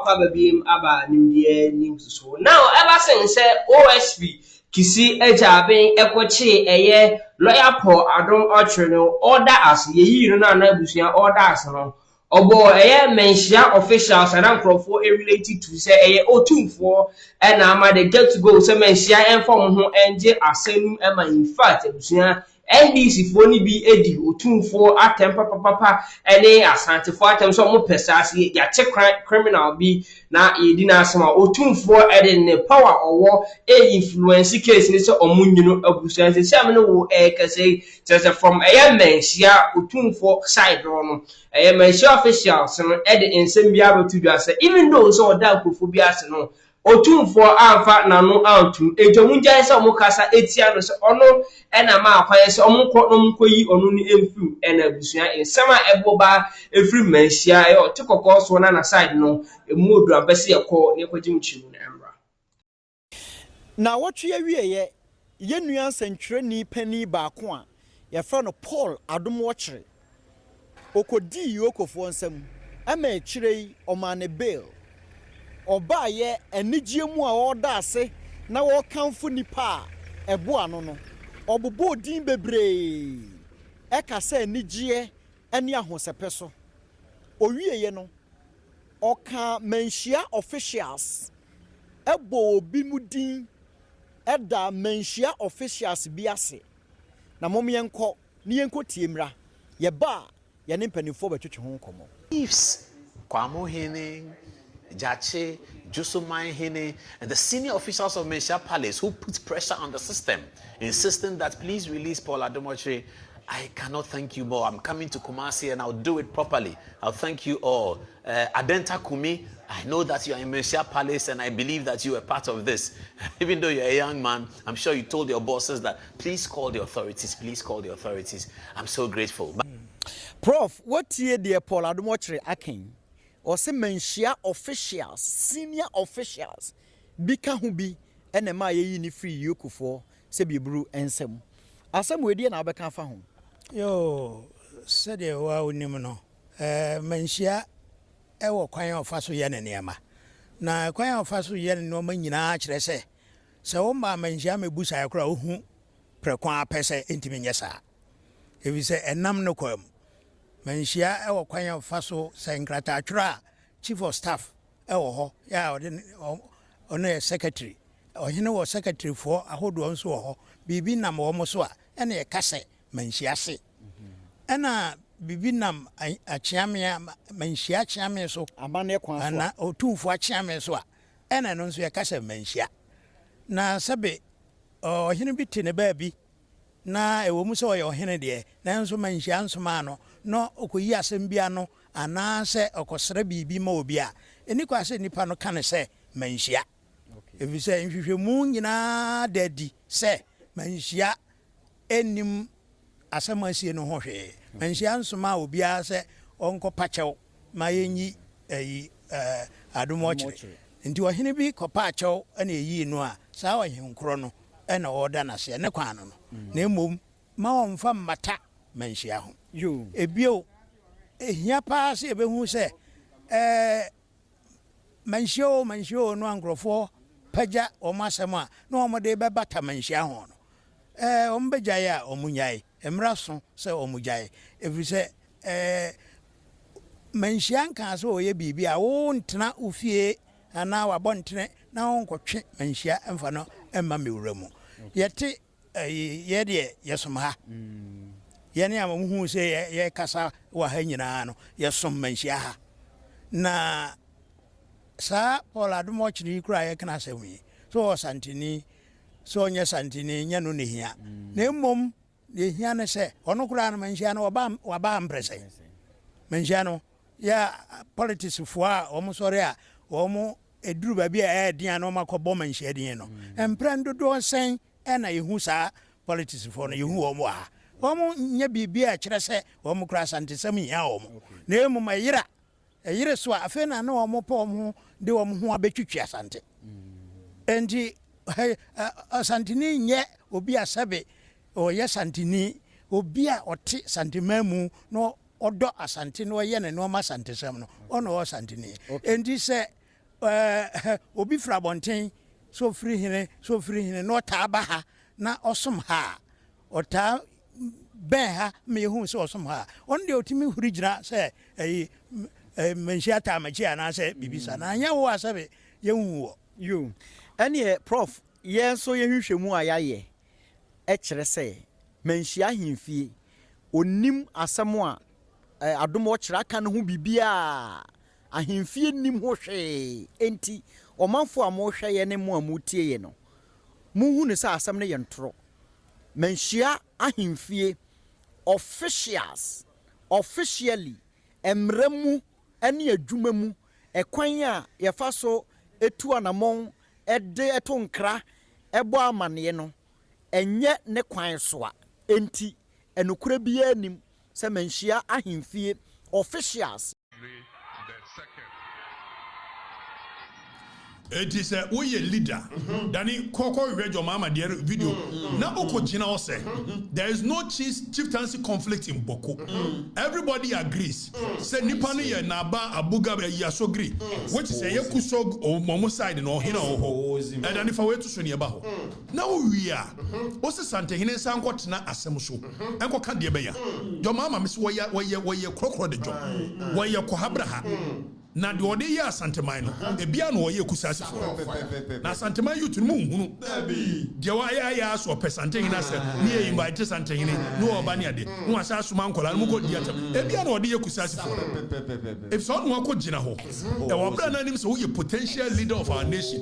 Kwaba beam about Nimdia Nims. So now, ever since OSP Kisi Ejabe Equachi a year lawyer Paul Adam Archer order as ye no Nabusia order as no. Obo mention officials and for related to say Otumfuo and ama they get to go so mention and form who NJ asenu Emma in fact NDC for ni bi edi Otumfuo atempa papa ene asante for atem so mo pesase ya che criminal bi na yedi na asema Otumfuo ede ne power owo influence case ni so omunyino abusan se am no wo kase from mention Otumfuo side no mention officials no ede ensem bia betu dwa se even though so oda akofo bi ase no Otumfuo amfa na no antum ejomunjan se omukasa etia no se ono ena ma akwaye se omukọ no mkoyi onu ni emfu ena abusua ensema eboba every mensia e otikọkọ so na side no emodu abese ekọ ne kwagim chimu na emra na wotwe awieye ye nua sentwereni pani baako a ye fra no Paul Adomwokyere okodi yokofo nsam ama ekirei omane bail oba ye enigye mu a oda ase na wo kanfo nipa ebo ano no obobo din bebre ekasa enigye ene ahosepe so owieye no oka menhia officials ebo obi mudin eda menhia officials bi ase na momyenko ni yenko tiemra ye ba ye ne mpanifo betwetwe ho nkomo chiefs Kwamo Hene Jache, Jusumai Hene, and the senior officials of Menhia Palace who put pressure on the system, insisting that please release Paul Adomwokyere. I cannot thank you more. I'm coming to Kumasi and I'll do it properly. I'll thank you all. Adenta Kumi, I know that you are in Menhia Palace and I believe that you are part of this. Even though you're a young man, I'm sure you told your bosses that please call the authorities, please call the authorities. I'm so grateful. Prof, what year dear Paul Adomwokyere akin? Or say Menhia officials, senior officials, bika hubi, ene ma ye ni free yokufo, se bibru ensem. Asem we die na beka fa ho. Yo, said de wa onim no. Menhia e wo kwan ofa so ye ne nema. Na kwan ofa so ye ne no ma nyina kire se wo ma Menhia mebusa yakura ohu prekwan apese entimi nyesa. Ebi se enam no kwam. Menhia ewo kwan ofa so senkrata atwra chief of staff ewo ho ya ono secretary ohene wo secretary for ahodo nso wo ho bibi nam wo mo so a ene ye kase Menhia se ena bibi nam achiame Menhia achiame so amane kwan so na Otumfuo achiame so a ena no nso ye kase Menhia na sabe ohene bi te ne ba bi na ewo mu se o ye ohene de na nso Menhia nso ma no no okoyi asem bia no ana se okosere bibi ma obi a eni kwa se nipa no kan se Menhia ebi se nhwehwemu nyina dadi se Menhia enim asem asie no ho hwe Menhia nsoma obi a se onko pachew ma yenyi Adomwokyere nti ohene bi kopa achew na eyi no a saa ohenkro no na oda na se ne kwan no na emom ma onfa mata Menhia ho yo ebio ehia pa se ebehu se Menhia no angrofo paja o masem a no omode be bata Menhia ho no ombejaye a omunyae emraso se omugyae efi se Menhia nka so oye bibi a wo ntena ofie ana wabontene na wonkotwe Menhia emfa no emma mewuramu yete ye de yesom ha yene amahu se ye kasa wa ha nyina no yesom Menhia ha na sa Paul Adomwokyere kura ye kana semi so santini so nya santini nya no nehia na emom nehia ne se ono kura no Menhia no waba amprese Menhia no ya politics fo a omo sore a omo eduru ba bia edian no makobo Menhia din no emprendo do sen na yehu sa politics fo no yehu omo a omo nya bibia kire se omo kura santesam nya omo na emom ayira so afa na na omo pa omo de omo ho abetwitwi asante enti asantini nye obi asabe o ye santini obi a oti santemamu no odo asante no ye ne no ma santesam no ono o santini enti se obi fra bonten so free hene no ta ba ha na osom ha ota ben ha me hu so osom ha on de otimi huri gina se menhia ta machi ana se bibisa na anya wo asabe ye hu wo yo ene prof ye so ye hwehwemu ayaye e kire se menhia himfie onim asemo a adomo kire aka ne ho bibia ahimfie nim ho hwe enti omanfo amo hwe ye ne mo amutie ye no muhu ne sa asem ne ye ntoro menhia ahimfie officially emremu ene adwuma mu ekwan a ye fa so etu anamon ede eto nkra ebo amane no enye ne kwan so a enti enukura bia nim se menhia ahimfie officials. It is a leader. Danny Coco read your mama dear video. Now Oko Jina say there is no chieftaincy conflict in Bawku. Everybody agrees. Say Nipani ya Naba Abuga Yasogri, which is a Yakusog or Momo side and or Hina or and then if I were to Sonia Baho. Now we are. What's the Santa Hine Sangot na Asamusu? Uncle Candia. Your mama miss where you crocodile the job. Where you Kohabraha. Na de ode ya Santemai no e bia no ye kusase fo na Santemai youth mu hunu de wa ya so pesante hina se ne e invite Santehine no oba ne ade no asa suma nkola no ko di atam e bia no ode ye kusase fo if so no akogina ho e wa bra na nim so ye potential leader of our nation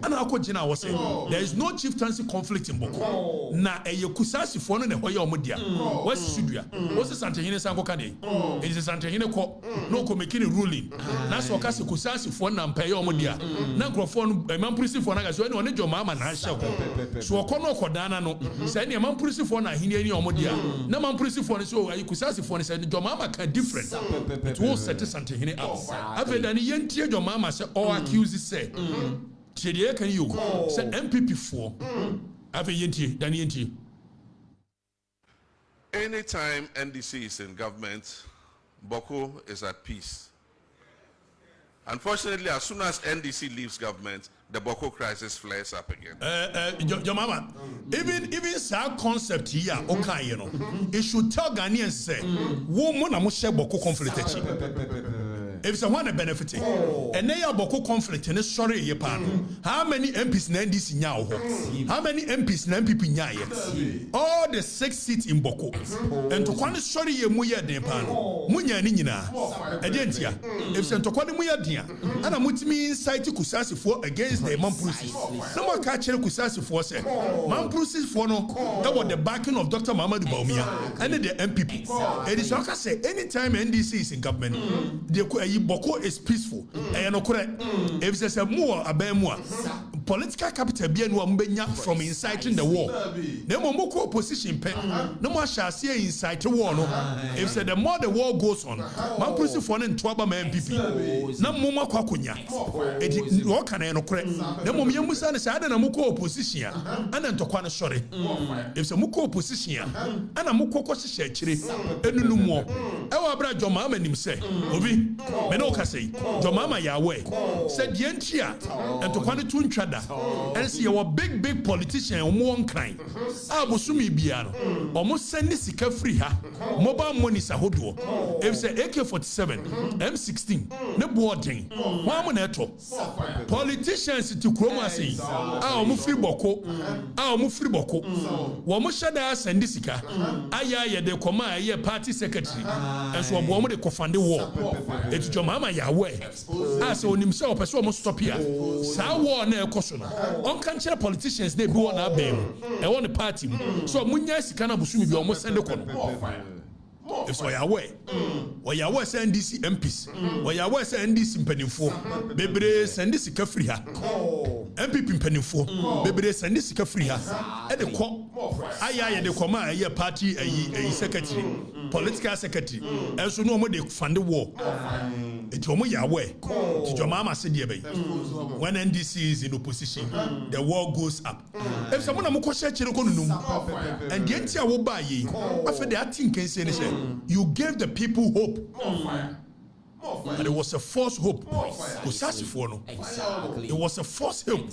ana akogina wo say there is no chieftaincy conflict in Bawku na e ye kusase fo no ne ho ye omodia wasi sudua wasi Santehine sanko ka ne e is Santehine ko no ko making ruling na so ka se kusasi fo na mpaye omodia na nkrofo no manpolisi fo na ga so ne one jo mama na ahye ko so okono okodana no se ne manpolisi fo na ahini ani omodia na manpolisi fo ne so ayi kusasi fo ne se jo mama ka different it will set Santehine up afeda ne yentie jo mama se all accuse say chede kan you say MPP fo ave yentie dan yentie. Anytime NDC is in government, Bawku is at peace. Unfortunately, as soon as NDC leaves government, the Bawku crisis flares up again. Your mama, even that concept here, okay, you know, it should tell Ghanaians say, woman, I'm share Bawku conflict. If someone benefiting, and they are Bawku conflict, and it's sorry, ye pan. How many MPs in NDC now? How many MPs in MPP now? All the 6 seats in Bawku, and to one sorry, ye muya de pan, munya nina, Adentia. If Santokwane muya dia, and I'm with me inside to Kusasi for against the Mampusi. No more catching Kusasi for say, Mampusi for no, that was the backing of Dr. Mahama Baumia and the MPP. And it's like I say, anytime NDC is in government, Bawku is peaceful. And correct. If there's a more political capital be from inciting the war. No more opposition pen. No more shall see incite the war. If the more the war goes on, Mampusi for an Twaba MPP. No more kwakunya. It what can I no correct? No more Yamusan is added a muko opposition and then to Kwana sorry. If the muko opposition and a muko shechiri and no more. Our brother John Mama him say, Obi. Menoka say, Jomama Yahweh said Yentia and to Kwani Tunchada and see our big politician or one crime. Abusumi Biano almost send this free ha mobile money Sahodo. If say AK-47, M16, no boarding, one neto politicians to Chroma say, our Mufri Bawku, our Mufri Bawku, Wamushada Sandisika, Aya de Koma, ye party secretary, and so a woman de Kofande war. It's your mama Yahweh. As on himself, as almost stop here. Sa war na ekosono. On country politicians they be on abem. I want the party. So munya sikana busumi be almost send the kono. If so Yahweh. Or Yahweh send NDC MPs. Or Yahweh send NDC mpanimfo. Bebre send this sika free ha. MPP mpanimfo. Bebre send this sika free ha. E de ko aya de koma aye party ayi secretary. Political secretary. And so no more they fund the war. It's your Yahweh. It's your mama said ye. When NDC is in opposition, the war goes up. If someone am question and the entire will buy ye after that thing can say you gave the people hope. But it was a false hope. It was a false hope.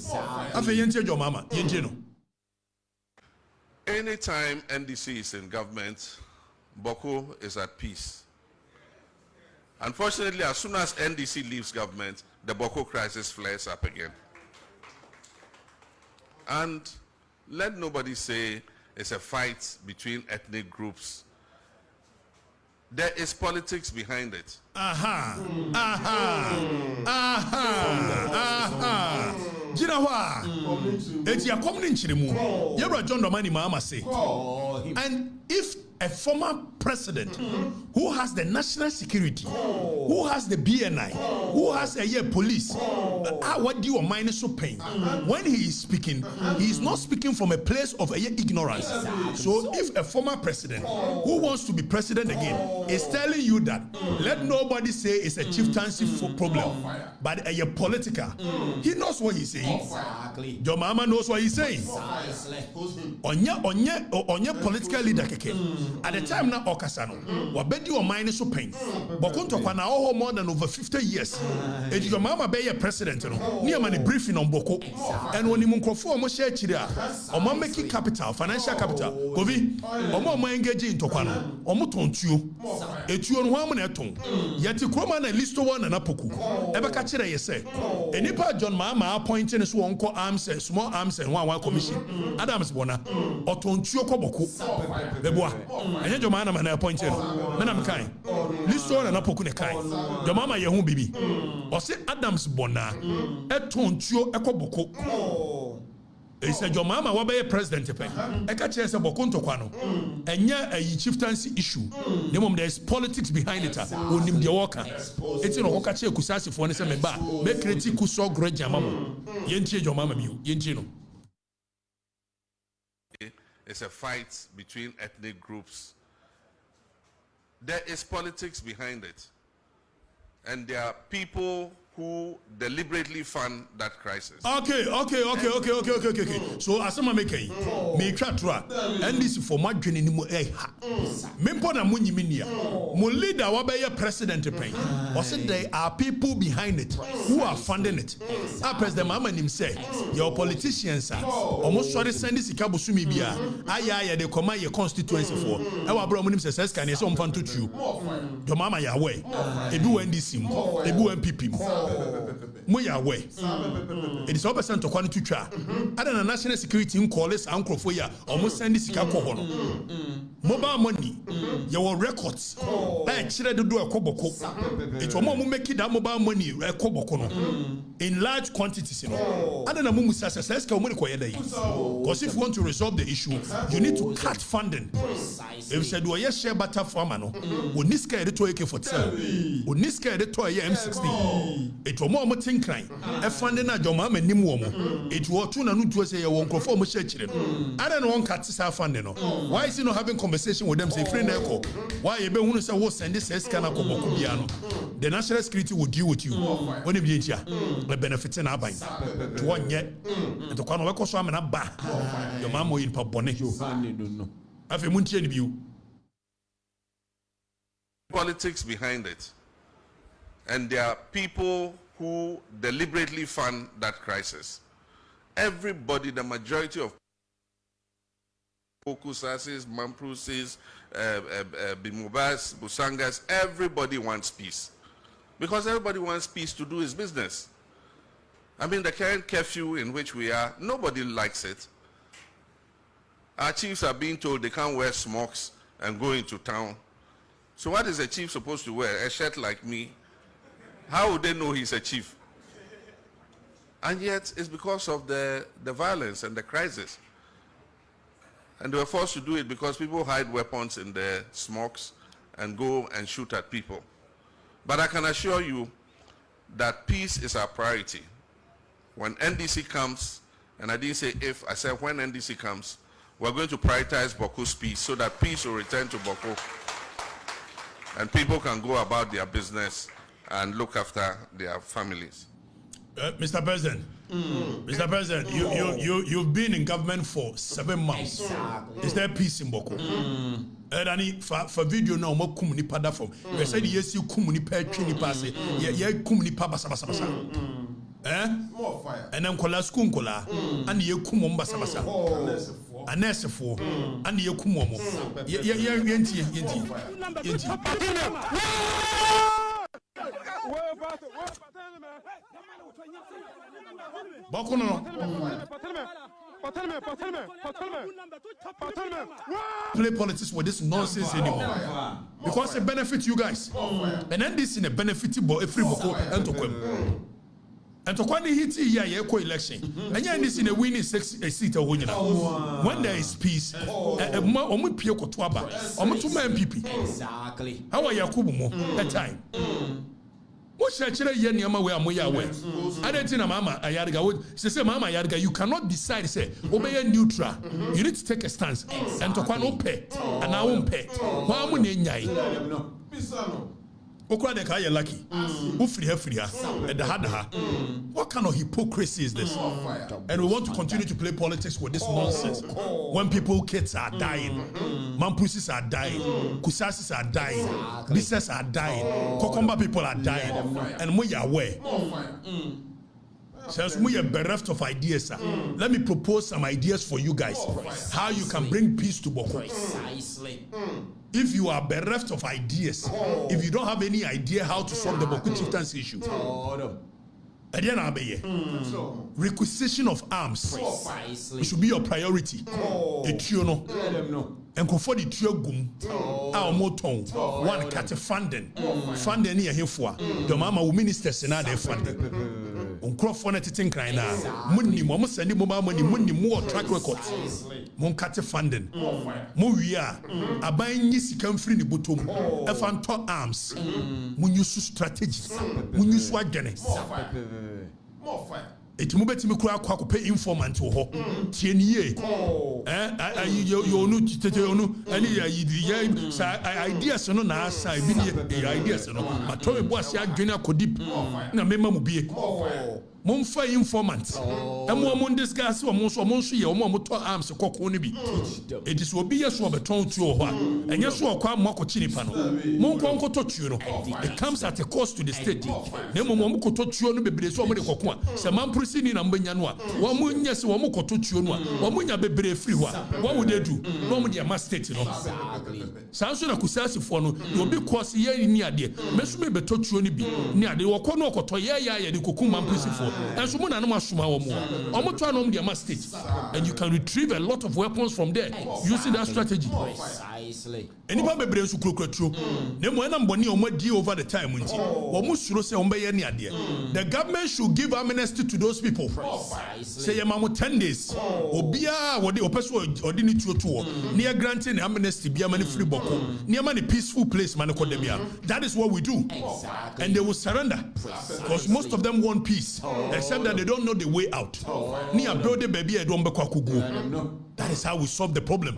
Anytime NDC is in government, Bawku is at peace. Unfortunately, as soon as NDC leaves government, the Bawku crisis flares up again. And let nobody say it's a fight between ethnic groups. There is politics behind it. Jinawa, it's your coming chirimu. Yabra John Domani Mahama say. And if a former president who has the national security, who has the BNI, who has a year police, what do you mind so pain? When he is speaking, he is not speaking from a place of ignorance. So if a former president who wants to be president again is telling you that, let nobody say it's a chieftaincy problem, but a political, he knows what he's saying. Your mama knows what he's saying. On your political leader keke. At the time now Okasano, wabedi your mind so pain. Bokunto kwana oho more than over 50 years. And your mama be a president no. Near mani briefing on Boko. And when you munkrofo omo share chira, omo make capital, financial capital. Govi, omo engage in tokwano. Omo tontuo. Etuo no hamu na eton. Yeti kroma na listo one na poku. Ebe ka chira yese. Enipa John Mahama appointing so onko arms and small arms and one commission. Adams bona. Otontuo ko Boko. Beboa. And your man am appointed. Menam kai. Listo na poku ne kai. Your mama ye hu bibi. Or say Adams bona. Etontuo ekoboko. He said your mama wa be president pe. Eka che se Boko ntokwa no. Enya a chieftaincy issue. Nemom there is politics behind it. Onim de worker. Eti no hoka che kusasi fo ne se me ba. Me create kuso grudge amamo. Yentie your mama biu. Yentie no. It's a fight between ethnic groups. There is politics behind it. And there are people who deliberately fund that crisis. Okay. So asama mekei, me twatwa, and this for my journey ni mo ha. Mempo na munyi minia. Mo leader wa be president pen. Or said there are people behind it who are funding it. President Mahama nim say, your politicians are almost sorry send this ikabusumi bia. Aya they command your constituency for. E wa bro mo nim say can you some fan to you. Your mama ya way. Ebu NDC mo, ebu MPP mo. Moya way. It is 100% to kwani tucha. Ada na national security in calls ankrofo ya almost send this sika ko hono. Mobile money. Your records. Eh chire do ekoboko. It omo mo make that mobile money ekoboko no. In large quantities, you know. Ada na mumu sasa sika omo ko yeda yi. Because if you want to resolve the issue, you need to cut funding. If you said we share butter farmer no. Oniska e to AK47. Oniska e to M16. It omo think crying. E funding na joma ma nim wo mo. It wo tu na no tu say ye won krofo mo share chire no. I don't want cut this funding no. Why is he not having conversation with them say friend echo? Why you be hunu say wo send this scan akoboko bia no. The national security will deal with you. When you be here, the benefits na aban. To one yet. And to kwano we ko so amena ba. Your mama in pa bone. Afi muntie ni biu. Politics behind it. And there are people who deliberately fund that crisis. Everybody, the majority of Fokusasis, Mamprusis, Bimubas, Busangas, everybody wants peace. Because everybody wants peace to do his business. I mean, the current curfew in which we are, nobody likes it. Our chiefs are being told they can't wear smocks and go into town. So what is a chief supposed to wear? A shirt like me? How would they know he's a chief? And yet, it's because of the violence and the crisis. And they were forced to do it because people hide weapons in their smokes and go and shoot at people. But I can assure you that peace is our priority. When NDC comes, and I didn't say if, I said when NDC comes, we're going to prioritize Bawku's peace so that peace will return to Bawku. And people can go about their business and look after their families. Mr. President, Mr. President, you've been in government for 7 months. Exactly. Is there peace in Bawku? And for video now, more kumuni pada from. We said yes, you kumuni per chini pass. Yeah, kumuni pa basa. More fire. And then kola skunkola, and you kumum basa. Anesifo, and you kumomo. Yenti. Bawku no. Play politics with this nonsense anymore. Because it benefits you guys. And then this in a benefit for every Bawku and to come. And to when hit here, election. And yeah, this in a winning seat of winning. When there is peace, exactly. How are Yakubu at time? What shall I tell you? Where am I? I don't think Mama Ayarga. She said, Mama Ayarga, you cannot decide, say, obey neutral. You need to take a stance. And to one pay, and I won't pay. Why am I lucky. What kind of hypocrisy is this? And we want to continue to play politics with this nonsense. When kids are dying, mampusis are dying, kusasis are dying, business are dying, Kokomba people are dying, and we are aware. Since we are bereft of ideas, sir, let me propose some ideas for you guys. How you can bring peace to Bawku. Precisely. If you are bereft of ideas, if you don't have any idea how to solve the Bawku chieftains issue, requisition of arms should be your priority. And for the trio gum, our moton, one cat funding here for the Mama ministers and other funding. On Crawford at think right now, money, Mama sending mobile money, more track records, Mon cat funding, Moria, a buying this come free the bottom, a fan top arms, when you strategy, when you swag more fire. It mubeti me kwa pay informant to ho tienye you ideas no na asa bi ideas no matowe bo ase adwene akodip na mema mu bie Monfa informant. Mon discuss or monso ye or motor arms cocoa bi. It is will be a swab a tone to your one. And yes, so quite moko chinipano. Monco tochuno. It comes at a cost to the state. Nemo momoko tochuno be so many cocoa. Saman prisini and Benyanwa. One moon yes, one moko tochuno. One munya be free one. What would they do? No media must state, you know. Sansuna kusasi for no, you'll be quasi ye near dear. Messume be tochuno be near the Wakono Kotoya, the Kukuman prison for. And someone and you can retrieve a lot of weapons from there using that strategy. Precisely. Anybody be able to true. Over the time the government should give amnesty to those people. Say 10 days. Obia what the near granting amnesty be a many free Bawku. Near many peaceful place that is what we do. Exactly. And they will surrender. Because most of them want peace. Except that they don't know the way out. Near brother baby I don't that is how we solve the problem.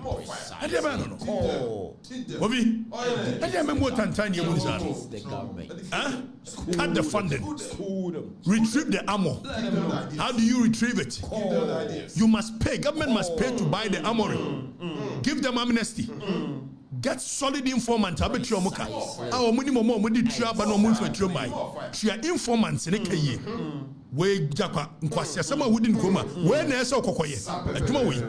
I don't know. Bobby, I remember what time you cut the funding. Retrieve the ammo. How do you retrieve it? You must pay. Government must pay to buy the armory. Give them amnesty. Get solid informant. I bet you are our minimum money trouble no money for trauma. She are informants in a key. We Jacka, Nquasia, someone wouldn't come. When I saw Cocoye, a Jumawi.